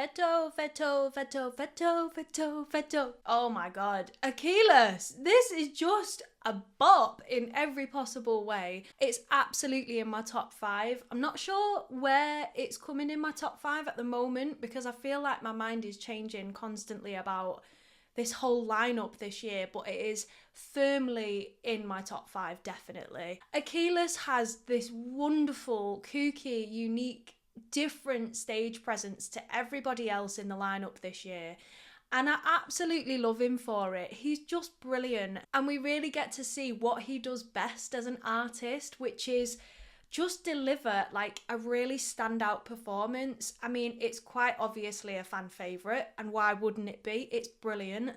FERTO, FERTO, FERTO, FERTO, FERTO, FERTO. Oh my god. Akylas, this is just a bop in every possible way. It's absolutely in my top 5. I'm not sure where it's coming in my top 5 at the moment because I feel like my mind is changing constantly about this whole lineup this year, but it is firmly in my top 5, definitely. Akylas has this wonderful, kooky, unique, different stage presence to everybody else in the lineup this year. And I absolutely love him for it. He's just brilliant. And we really get to see what he does best as an artist, which is just deliver like a really standout performance. I mean, it's quite obviously a fan favourite, and why wouldn't it be? It's brilliant.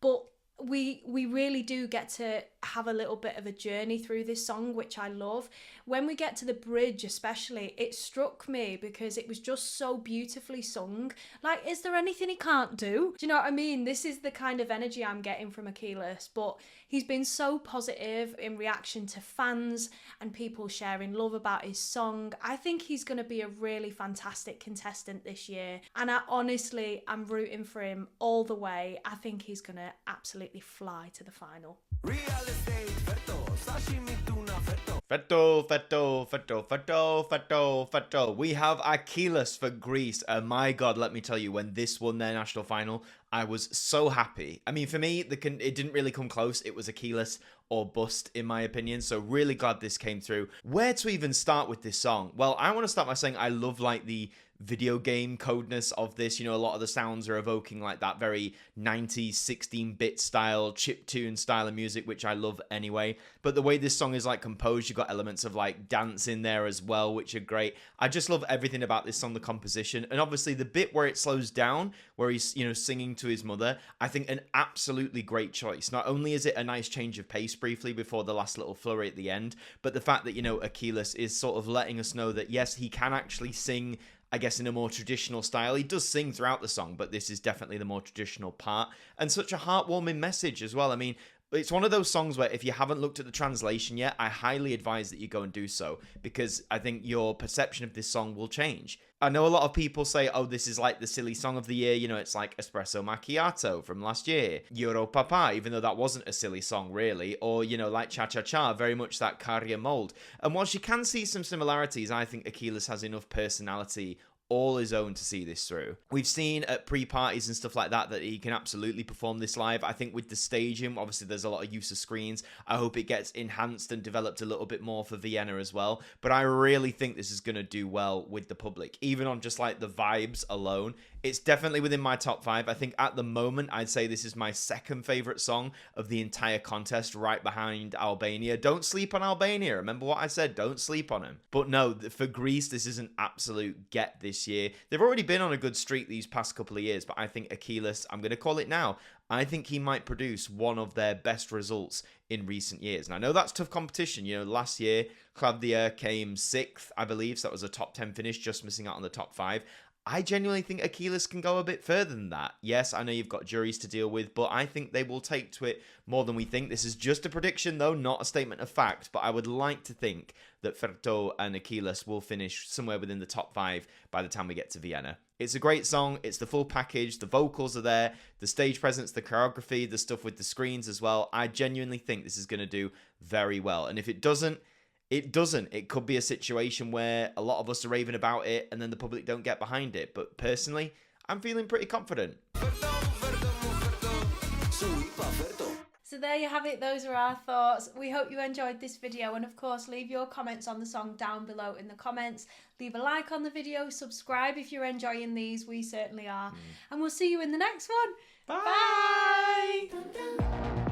But we really do get to have a little bit of a journey through this song, which I love. When we get to the bridge especially, it struck me because it was just so beautifully sung. Like, is there anything he can't do? Do you know what I mean? This is the kind of energy I'm getting from Akylas, but he's been so positive in reaction to fans and people sharing love about his song. I think he's going to be a really fantastic contestant this year, and I'm rooting for him all the way. I think he's going to absolutely fly to the final. FERTO, FERTO, FERTO, FERTO, FERTO, FERTO. We have Akylas for Greece. My God, let me tell you, when this won their national final, I was so happy. I mean, for me, it didn't really come close. It was Akylas or bust, in my opinion. So really glad this came through. Where to even start with this song? Well, I want to start by saying I love like the video game codeness of this. You know, a lot of the sounds are evoking like that very 90s 16-bit style, chiptune style of music, which I love anyway. But the way this song is like composed, you've got elements of like dance in there as well, which are great. I just love everything about this song, the composition, and obviously the bit where it slows down, where he's, you know, singing to his mother. I think an absolutely great choice. Not only is it a nice change of pace briefly before the last little flurry at the end, but the fact that, you know, Akylas is sort of letting us know that yes, he can actually sing, I guess, in a more traditional style. He does sing throughout the song, but this is definitely the more traditional part. And such a heartwarming message as well. I mean, it's one of those songs where if you haven't looked at the translation yet, I highly advise that you go and do so, because I think your perception of this song will change. I know a lot of people say, oh, this is like the silly song of the year. You know, it's like Espresso Macchiato from last year. Euro Papa, even though that wasn't a silly song, really. Or, you know, like Cha Cha Cha, very much that Caria mold. And whilst you can see some similarities, I think Akylas has enough personality all his own to see this through. We've seen at pre-parties and stuff like that he can absolutely perform this live. I think with the staging, obviously there's a lot of use of screens. I hope it gets enhanced and developed a little bit more for Vienna as well. But I really think this is going to do well with the public, even on just like the vibes alone. It's definitely within my top 5. I think at the moment, I'd say this is my second favorite song of the entire contest, right behind Albania. Don't sleep on Albania. Remember what I said, don't sleep on him. But no, for Greece, this is an absolute get this year. They've already been on a good streak these past couple of years, but I think Akylas, I'm going to call it now, I think he might produce one of their best results in recent years. And I know that's tough competition. You know, last year, Claudia came 6th, I believe, so that was a top 10 finish, just missing out on the top 5. I genuinely think Akylas can go a bit further than that. Yes, I know you've got juries to deal with, but I think they will take to it more than we think. This is just a prediction, though, not a statement of fact, but I would like to think that FERTO and Akylas will finish somewhere within the top 5 by the time we get to Vienna. It's a great song. It's the full package. The vocals are there. The stage presence, the choreography, the stuff with the screens as well. I genuinely think this is going to do very well. And if it doesn't, it doesn't. It could be a situation where a lot of us are raving about it and then the public don't get behind it. But personally, I'm feeling pretty confident. So there you have it. Those are our thoughts. We hope you enjoyed this video, and of course leave your comments on the song down below in the comments. Leave a like on the video, subscribe if you're enjoying these. We certainly are. And we'll see you in the next one. Bye. Bye.